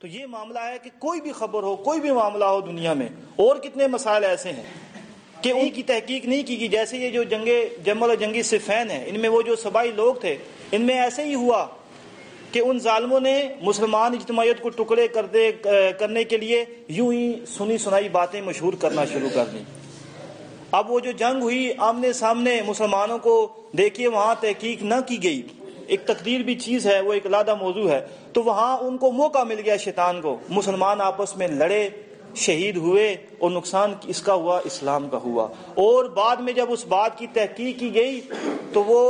تو یہ معاملہ ہے کہ کوئی بھی خبر ہو، کوئی بھی معاملہ ہو دنیا میں، اور کتنے مسائل ایسے ہیں کہ ان کی تحقیق نہیں کی گئی. جیسے یہ جو جنگ جمل اور جنگی صفین ہیں، ان میں وہ جو سبائی لوگ تھے، ان میں ایسے ہی ہوا کہ ان ظالموں نے مسلمان اجتماعیت کو ٹکڑے کرنے کے لیے یوں ہی سنی سنائی باتیں مشہور کرنا شروع کر دیں. اب وہ جو جنگ ہوئی آمنے سامنے مسلمانوں کو دیکھیے، وہاں تحقیق نہ کی گئی. ایک تقدیر بھی چیز ہے، وہ ایک علیحدہ موضوع ہے. تو وہاں ان کو موقع مل گیا، شیطان کو. مسلمان آپس میں لڑے، شہید ہوئے، اور نقصان اس کا ہوا، اسلام کا ہوا. اور بعد میں جب اس بات کی تحقیق کی گئی تو وہ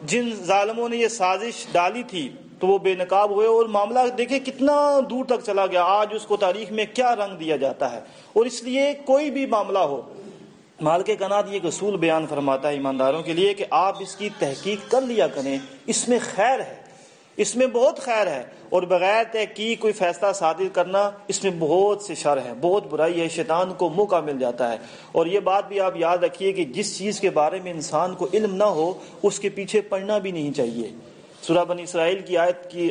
جن ظالموں نے یہ سازش ڈالی تھی تو وہ بے نقاب ہوئے. اور معاملہ دیکھیں کتنا دور تک چلا گیا، آج اس کو تاریخ میں کیا رنگ دیا جاتا ہے. اور اس لیے کوئی بھی معاملہ ہو، مالک کائنات یہ ایک اصول بیان فرماتا ہے ایمانداروں کے لیے کہ آپ اس کی تحقیق کر لیا کریں، اس میں خیر ہے، اس میں بہت خیر ہے. اور بغیر تحقیق کوئی فیصلہ صادر کرنا، اس میں بہت سے شر ہے، بہت برائی ہے، شیطان کو موقع مل جاتا ہے. اور یہ بات بھی آپ یاد رکھیے کہ جس چیز کے بارے میں انسان کو علم نہ ہو اس کے پیچھے پڑنا بھی نہیں چاہیے. سورہ بنی اسرائیل کی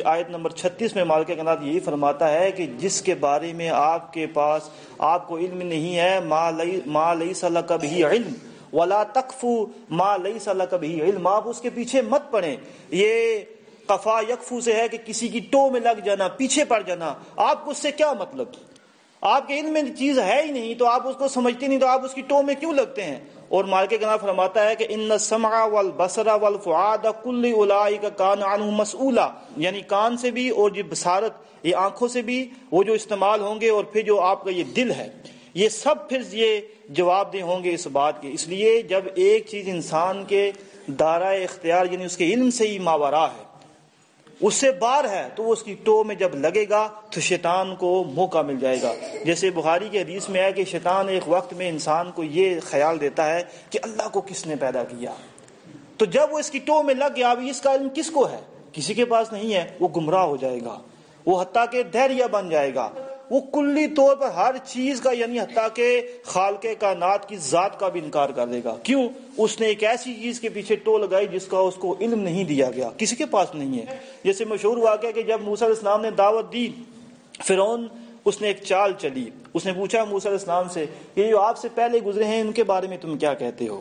آیت نمبر 36 میں مالک کائنات یہی فرماتا ہے کہ جس کے بارے میں آپ کے پاس آپ کو علم نہیں ہے، ما لیس لک بہ علم ولا تقف ما لیس لک بہ علم، آپ اس کے پیچھے مت پڑیں. یہ قفا یکفو سے ہے کہ کسی کی ٹو میں لگ جانا، پیچھے پڑ جانا. آپ کو اس سے کیا مطلب؟ آپ کے علم میں چیز ہے ہی نہیں تو آپ اس کو سمجھتے نہیں، تو آپ اس کی ٹو میں کیوں لگتے ہیں؟ اور مالک کائنات فرماتا ہے کہ ان السمع والبصر والفؤاد کل اولئک کان عنہ مسئولا، یعنی کان سے بھی اور یہ بصارت، یہ آنکھوں سے بھی وہ جو استعمال ہوں گے، اور پھر جو آپ کا یہ دل ہے، یہ سب پھر یہ جواب دہ ہوں گے اس بات کے. اس لیے جب ایک چیز انسان کے دائرۂ اختیار یعنی اس کے علم سے ہی ماورا ہے، اس سے باہر ہے، تو وہ اس کی ٹو میں جب لگے گا تو شیطان کو موقع مل جائے گا. جیسے بخاری کی حدیث میں ہے کہ شیطان ایک وقت میں انسان کو یہ خیال دیتا ہے کہ اللہ کو کس نے پیدا کیا. تو جب وہ اس کی ٹو میں لگ گیا، ابھی اس کا علم کس کو ہے؟ کسی کے پاس نہیں ہے. وہ گمراہ ہو جائے گا، وہ حتیٰ کہ دہریہ بن جائے گا. وہ کلی طور پر ہر چیز کا یعنی حتیٰ کہ خالق کائنات کی ذات کا بھی انکار کر دے گا. کیوں؟ اس نے ایک ایسی چیز کے پیچھے ٹو لگائی جس کا اس کو علم نہیں دیا گیا، کسی کے پاس نہیں ہے. جیسے مشہور واقعہ کہ جب موسیٰ علیہ السلام نے دعوت دی، فرعون اس نے ایک چال چلی. اس نے پوچھا موسیٰ علیہ السلام سے، یہ جو آپ سے پہلے گزرے ہیں ان کے بارے میں تم کیا کہتے ہو؟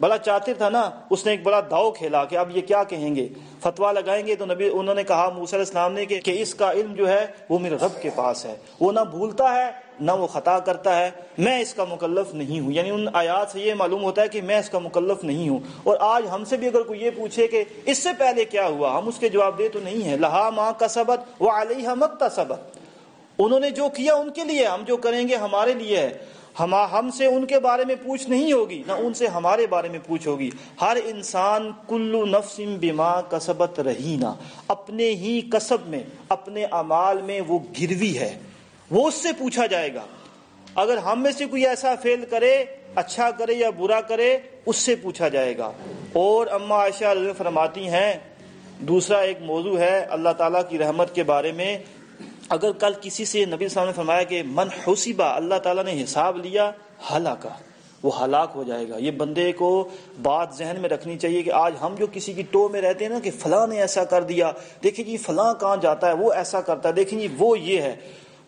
بڑا چاتر تھا نا، اس نے ایک بڑا داؤ کھیلا کہ اب یہ کیا کہیں گے، فتویٰ لگائیں گے. تو انہوں نے کہا موسیٰ علیہ السلام نے کہ اس کا علم جو ہے وہ میرے رب کے پاس ہے، وہ نہ بھولتا ہے نہ وہ خطا کرتا ہے، میں اس کا مکلف نہیں ہوں. یعنی ان آیات سے یہ معلوم ہوتا ہے کہ میں اس کا مکلف نہیں ہوں. اور آج ہم سے بھی اگر کوئی یہ پوچھے کہ اس سے پہلے کیا ہوا، ہم اس کے جواب دے تو نہیں ہے. لہا ما کسبت وعلیہا ما اکتسبت، انہوں نے جو کیا ان کے لیے، ہم جو کریں گے ہمارے لیے ہے. ہم سے ان کے بارے میں پوچھ نہیں ہوگی، نہ ان سے ہمارے بارے میں پوچھ ہوگی. ہر انسان کل نفس بما کسبت رہینہ، اپنے ہی کسب میں، اپنے اعمال میں وہ گروی ہے، وہ اس سے پوچھا جائے گا. اگر ہم میں سے کوئی ایسا فعل کرے، اچھا کرے یا برا کرے، اس سے پوچھا جائے گا. اور اما عائشہ رضی اللہ فرماتی ہیں، دوسرا ایک موضوع ہے اللہ تعالیٰ کی رحمت کے بارے میں. اگر کل کسی سے نبی صلی اللہ علیہ وسلم نے فرمایا کہ من حسبہ، اللہ تعالیٰ نے حساب لیا، ہلاکا، وہ ہلاک ہو جائے گا. یہ بندے کو بات ذہن میں رکھنی چاہیے کہ آج ہم جو کسی کی ٹو میں رہتے ہیں نا کہ فلاں نے ایسا کر دیا، دیکھیں جی فلاں کہاں جاتا ہے، وہ ایسا کرتا ہے، دیکھیں جی وہ یہ ہے،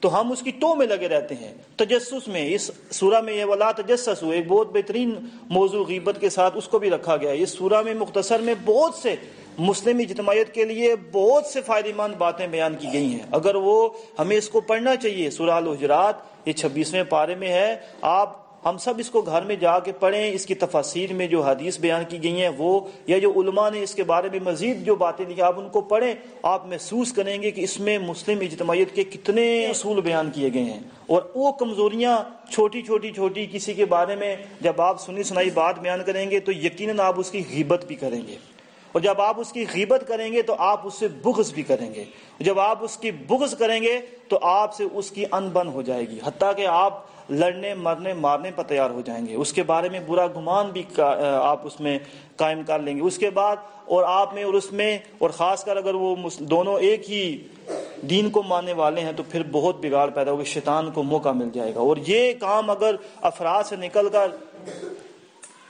تو ہم اس کی ٹو میں لگے رہتے ہیں. تجسس میں اس سورہ میں یہ ولا تجسسوا ایک بہت بہترین موضوع غیبت کے ساتھ اس کو بھی رکھا گیا ہے. اس سورہ میں مختصر میں بہت سے مسلم اجتماعیت کے لیے بہت سے فائدہ مند باتیں بیان کی گئی ہیں. اگر وہ ہمیں اس کو پڑھنا چاہیے. سورہ الحجرات یہ 26ویں پارے میں ہے. ہم سب اس کو گھر میں جا کے پڑھیں. اس کی تفاسیر میں جو حدیث بیان کی گئی ہیں وہ، یا جو علماء نے اس کے بارے میں مزید جو باتیں لکھی، آپ ان کو پڑھیں. آپ محسوس کریں گے کہ اس میں مسلم اجتماعیت کے کتنے اصول بیان کیے گئے ہیں. اور وہ کمزوریاں چھوٹی کسی کے بارے میں جب آپ سنی سنائی بات بیان کریں گے تو یقیناً آپ اس کی غیبت بھی کریں گے. اور جب آپ اس کی غیبت کریں گے تو آپ اس سے بغض بھی کریں گے. جب آپ اس کی بغض کریں گے تو آپ سے اس کی انبن ہو جائے گی، حتیٰ کہ آپ لڑنے مرنے مارنے پر تیار ہو جائیں گے. اس کے بارے میں برا گمان بھی آپ اس میں قائم کر لیں گے. اس کے بعد اور آپ میں اور اس میں، اور خاص کر اگر وہ دونوں ایک ہی دین کو ماننے والے ہیں تو پھر بہت بگاڑ پیدا ہوگا، شیطان کو موقع مل جائے گا. اور یہ کام اگر افراد سے نکل کر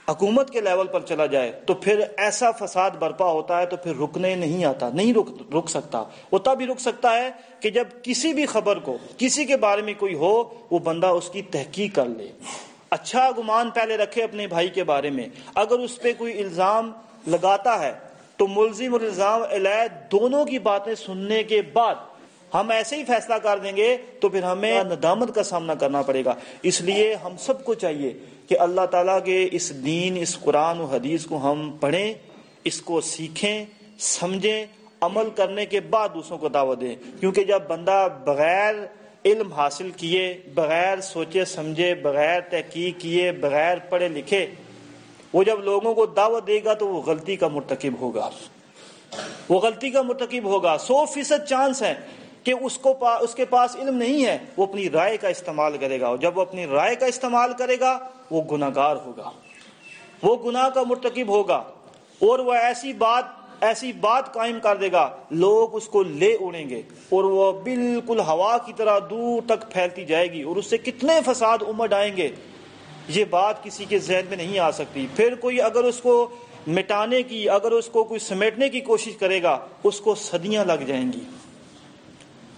حکومت کے لیول پر چلا جائے تو پھر ایسا فساد برپا ہوتا ہے تو پھر رکنے نہیں آتا، نہیں رک سکتا۔ وہ تب ہی رک سکتا ہے کہ جب کسی بھی خبر کو، کسی کے بارے میں کوئی ہو، وہ بندہ اس کی تحقیق کر لے، اچھا گمان پہلے رکھے اپنے بھائی کے بارے میں۔ اگر اس پہ کوئی الزام لگاتا ہے تو ملزم اور الزام علیہ دونوں کی باتیں سننے کے بعد ہم ایسے ہی فیصلہ کر دیں گے تو پھر ہمیں ندامت کا سامنا کرنا پڑے گا۔ اس لیے ہم سب کو چاہیے کہ اللہ تعالیٰ کے اس دین، اس قرآن و حدیث کو ہم پڑھیں، اس کو سیکھیں، سمجھیں، عمل کرنے کے بعد دوسروں کو دعوت دیں۔ کیونکہ جب بندہ بغیر علم حاصل کیے، بغیر سوچے سمجھے، بغیر تحقیق کیے، بغیر پڑھے لکھے وہ جب لوگوں کو دعوت دے گا تو وہ غلطی کا مرتکب ہوگا، وہ غلطی کا مرتکب ہوگا۔ 100% چانس ہے کہ اس کے پاس علم نہیں ہے، وہ اپنی رائے کا استعمال کرے گا، اور جب وہ اپنی رائے کا استعمال کرے گا وہ گناہگار ہوگا، وہ گناہ کا مرتکب ہوگا، اور وہ ایسی بات قائم کر دے گا، لوگ اس کو لے اڑیں گے اور وہ بالکل ہوا کی طرح دور تک پھیلتی جائے گی، اور اس سے کتنے فساد امڈ آئیں گے، یہ بات کسی کے ذہن میں نہیں آ سکتی۔ پھر کوئی اگر اس کو مٹانے کی، اگر اس کو کوئی سمیٹنے کی کوشش کرے گا، اس کو صدیاں لگ جائیں گی۔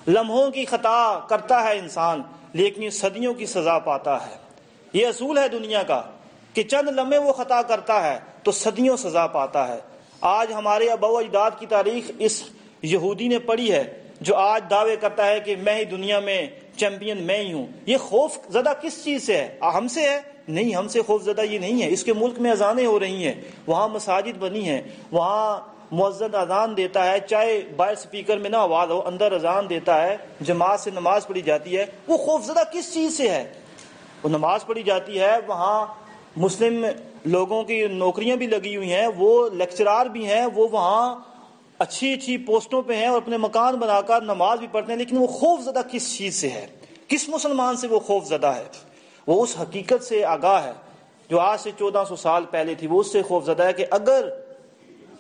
لمحوں کی خطا کرتا ہے انسان لیکن یہ صدیوں کی سزا پاتا ہے۔ یہ اصول ہے دنیا کا کہ چند لمحے وہ خطا کرتا ہے تو صدیوں سزا پاتا ہے۔ آج ہمارے آباء و اجداد کی تاریخ اس یہودی نے پڑھی ہے جو آج دعوے کرتا ہے کہ میں ہی دنیا میں چیمپئن، میں ہی ہوں۔ یہ خوف زدہ کس چیز سے ہے؟ ہم سے ہے؟ نہیں، ہم سے خوف زدہ یہ نہیں ہے۔ اس کے ملک میں اذانیں ہو رہی ہیں، وہاں مساجد بنی ہیں، وہاں مؤذن اذان دیتا ہے، چاہے باہر سپیکر میں نہ آواز ہو، اندر اذان دیتا ہے، جماعت سے نماز پڑھی جاتی ہے۔ وہ خوف زدہ کس چیز سے ہے؟ وہ نماز پڑھی جاتی ہے، وہاں مسلم لوگوں کی نوکریاں بھی لگی ہوئی ہیں، وہ لیکچرار بھی ہیں، وہ وہاں اچھی پوسٹوں پہ ہیں اور اپنے مکان بنا کر نماز بھی پڑھتے ہیں، لیکن وہ خوف زدہ کس چیز سے ہے؟ کس مسلمان سے وہ خوف زدہ ہے؟ وہ اس حقیقت سے آگاہ ہے جو آج سے 1400 سال پہلے تھی۔ وہ اس سے خوف زدہ ہے کہ اگر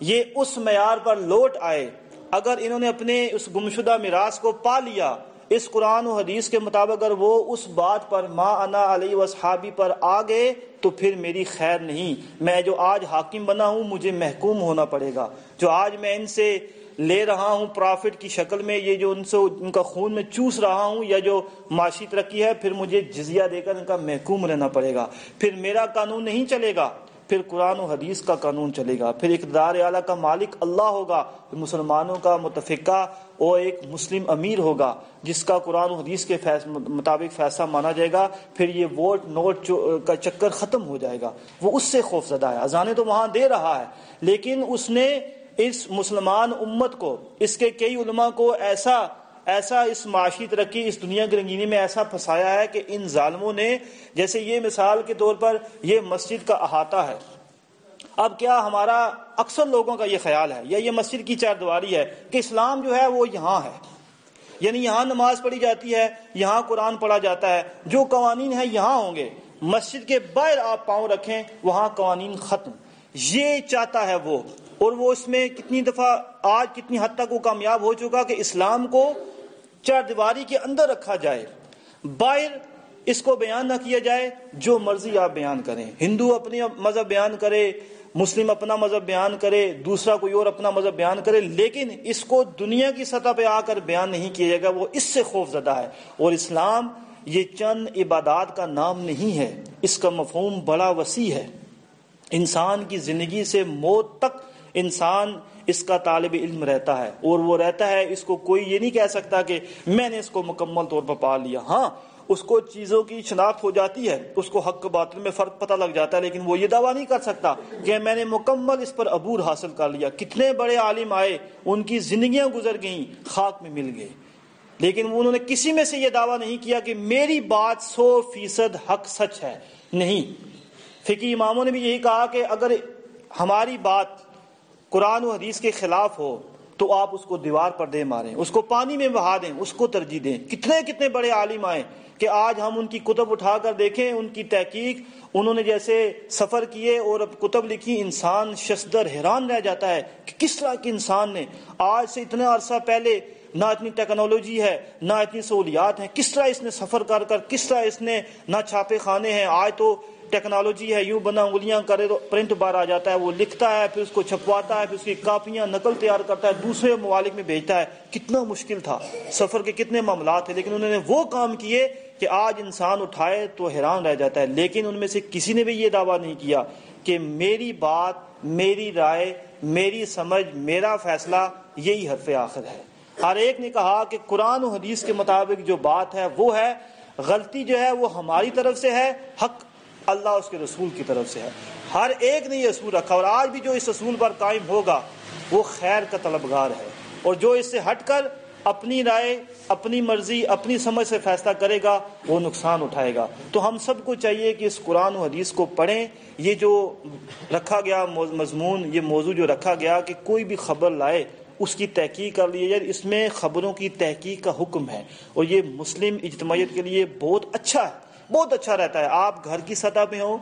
یہ اس معیار پر لوٹ آئے، اگر انہوں نے اپنے اس گمشدہ میراث کو پا لیا اس قرآن و حدیث کے مطابق، اگر وہ اس بات پر ما انا علیہ واصحابی پر آ گئے تو پھر میری خیر نہیں۔ میں جو آج حاکم بنا ہوں مجھے محکوم ہونا پڑے گا، جو آج میں ان سے لے رہا ہوں پرافٹ کی شکل میں، یہ جو ان کا خون میں چوس رہا ہوں، یا جو معاشی ترقی ہے، پھر مجھے جزیہ دے کر ان کا محکوم رہنا پڑے گا۔ پھر میرا قانون نہیں چلے گا، پھر قرآن و حدیث کا قانون چلے گا، پھر اقتدار اعلیٰ کا مالک اللہ ہوگا، پھر مسلمانوں کا متفقہ اور ایک مسلم امیر ہوگا جس کا قرآن و حدیث کے مطابق فیصلہ مانا جائے گا۔ پھر یہ ووٹ نوٹ کا چکر ختم ہو جائے گا۔ وہ اس سے خوف زدہ ہے۔ اذانیں تو وہاں دے رہا ہے، لیکن اس نے اس مسلمان امت کو، اس کے کئی علماء کو ایسا اس معاشی ترقی، اس دنیا کی رنگینی میں ایسا پھنسایا ہے کہ ان ظالموں نے، جیسے یہ مثال کے طور پر یہ مسجد کا احاطہ ہے۔ اب کیا ہمارا اکثر لوگوں کا یہ خیال ہے، یا یہ مسجد کی چار دیواری ہے، کہ اسلام جو ہے وہ یہاں ہے، یعنی یہاں نماز پڑھی جاتی ہے، یہاں قرآن پڑھا جاتا ہے، جو قوانین ہیں یہاں ہوں گے، مسجد کے باہر آپ پاؤں رکھیں وہاں قوانین ختم۔ یہ چاہتا ہے وہ، اور وہ اس میں کتنی دفعہ، آج کتنی حد تک وہ کامیاب ہو چکا کہ اسلام کو چار دیواری کے اندر رکھا جائے، باہر اس کو بیان نہ کیا جائے۔ جو مرضی آپ بیان کریں، ہندو اپنی مذہب بیان کرے، مسلم اپنا مذہب بیان کرے، دوسرا کوئی اور اپنا مذہب بیان کرے، لیکن اس کو دنیا کی سطح پہ آ کر بیان نہیں کیا جائے گا۔ وہ اس سے خوف زدہ ہے۔ اور اسلام یہ چند عبادات کا نام نہیں ہے، اس کا مفہوم بڑا وسیع ہے۔ انسان کی زندگی سے موت تک انسان اس کا طالب علم رہتا ہے، اور وہ رہتا ہے، اس کو کوئی یہ نہیں کہہ سکتا کہ میں نے اس کو مکمل طور پر پا لیا۔ ہاں، اس کو چیزوں کی شناخت ہو جاتی ہے، اس کو حق باطل میں فرق پتہ لگ جاتا ہے، لیکن وہ یہ دعویٰ نہیں کر سکتا کہ میں نے مکمل اس پر عبور حاصل کر لیا۔ کتنے بڑے عالم آئے، ان کی زندگیاں گزر گئیں، خاک میں مل گئے، لیکن انہوں نے کسی میں سے یہ دعویٰ نہیں کیا کہ میری بات 100% حق سچ ہے۔ نہیں، فقی اماموں نے بھی یہی کہا کہ اگر ہماری بات قرآن و حدیث کے خلاف ہو تو آپ اس کو دیوار پر دے ماریں، اس کو پانی میں بہا دیں، اس کو ترجیح دیں۔ کتنے بڑے عالم آئے کہ آج ہم ان کی کتب اٹھا کر دیکھیں، ان کی تحقیق، انہوں نے جیسے سفر کیے اور کتب لکھی، انسان ششدر حیران رہ جاتا ہے کہ کس طرح کے انسان نے آج سے اتنا عرصہ پہلے نہ اتنی ٹیکنالوجی ہے، نہ اتنی سہولیات ہیں، کس طرح اس نے سفر کر کر، کس طرح اس نے نہ چھاپے خانے ہیں، آج تو ٹیکنالوجی ہے، یوں بنا انگلیاں کرے تو پرنٹ بار آ جاتا ہے، وہ لکھتا ہے، پھر اس کو چھپواتا ہے، پھر اس کی کاپیاں نقل تیار کرتا ہے، دوسرے ممالک میں بھیجتا ہے۔ کتنا مشکل تھا، سفر کے کتنے معاملات تھے، لیکن انہوں نے وہ کام کیے کہ آج انسان اٹھائے تو حیران رہ جاتا ہے۔ لیکن ان میں سے کسی نے بھی یہ دعویٰ نہیں کیا کہ میری بات، میری رائے، میری سمجھ، میرا فیصلہ یہی حرف آخر ہے۔ ہر ایک نے کہا کہ قرآن و حدیث کے مطابق جو بات ہے وہ ہے، غلطی جو ہے وہ ہماری طرف سے ہے، حق اللہ اس کے رسول کی طرف سے ہے۔ ہر ایک نے یہ اصول رکھا، اور آج بھی جو اس اصول پر قائم ہوگا وہ خیر کا طلبگار ہے، اور جو اس سے ہٹ کر اپنی رائے، اپنی مرضی، اپنی سمجھ سے فیصلہ کرے گا وہ نقصان اٹھائے گا۔ تو ہم سب کو چاہیے کہ اس قرآن و حدیث کو پڑھیں۔ یہ جو رکھا گیا مضمون، یہ موضوع جو رکھا گیا کہ کوئی بھی خبر لائے اس کی تحقیق کر لی جائے، اس میں خبروں کی تحقیق کا حکم ہے، اور یہ مسلم اجتماعیت کے لیے بہت اچھا ہے، بہت اچھا رہتا ہے۔ آپ گھر کی سطح پہ ہوں،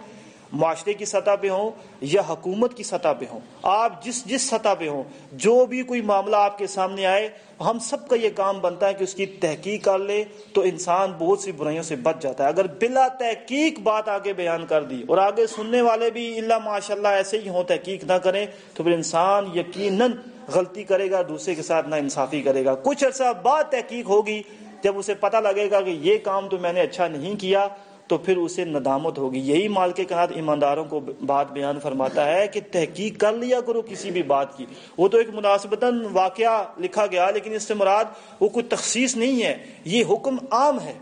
معاشرے کی سطح پہ ہوں، یا حکومت کی سطح پہ ہوں، آپ جس سطح پہ ہوں، جو بھی کوئی معاملہ آپ کے سامنے آئے، ہم سب کا یہ کام بنتا ہے کہ اس کی تحقیق کر لے، تو انسان بہت سی برائیوں سے بچ جاتا ہے۔ اگر بلا تحقیق بات آگے بیان کر دی اور آگے سننے والے بھی اللہ ماشاء اللہ ایسے ہی ہوں، تحقیق نہ کریں، تو پھر انسان یقیناً غلطی کرے گا، دوسرے کے ساتھ ناانصافی کرے گا۔ کچھ عرصہ بعد تحقیق ہوگی، جب اسے پتہ لگے گا کہ یہ کام تو میں نے اچھا نہیں کیا، تو پھر اسے ندامت ہوگی۔ یہی مالک کنات ایمانداروں کو بات بیان فرماتا ہے کہ تحقیق کر لیا کرو کسی بھی بات کی۔ وہ تو ایک مناسبتاً واقعہ لکھا گیا، لیکن اس سے مراد وہ کوئی تخصیص نہیں ہے، یہ حکم عام ہے،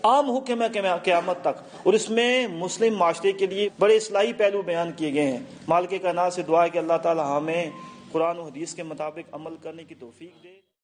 عام حکم ہے قیامت تک، اور اس میں مسلم معاشرے کے لیے بڑے اصلاحی پہلو بیان کیے گئے ہیں۔ مالک کائنات سے دعا ہے کہ اللہ تعالی ہمیں قرآن و حدیث کے مطابق عمل کرنے کی توفیق دے۔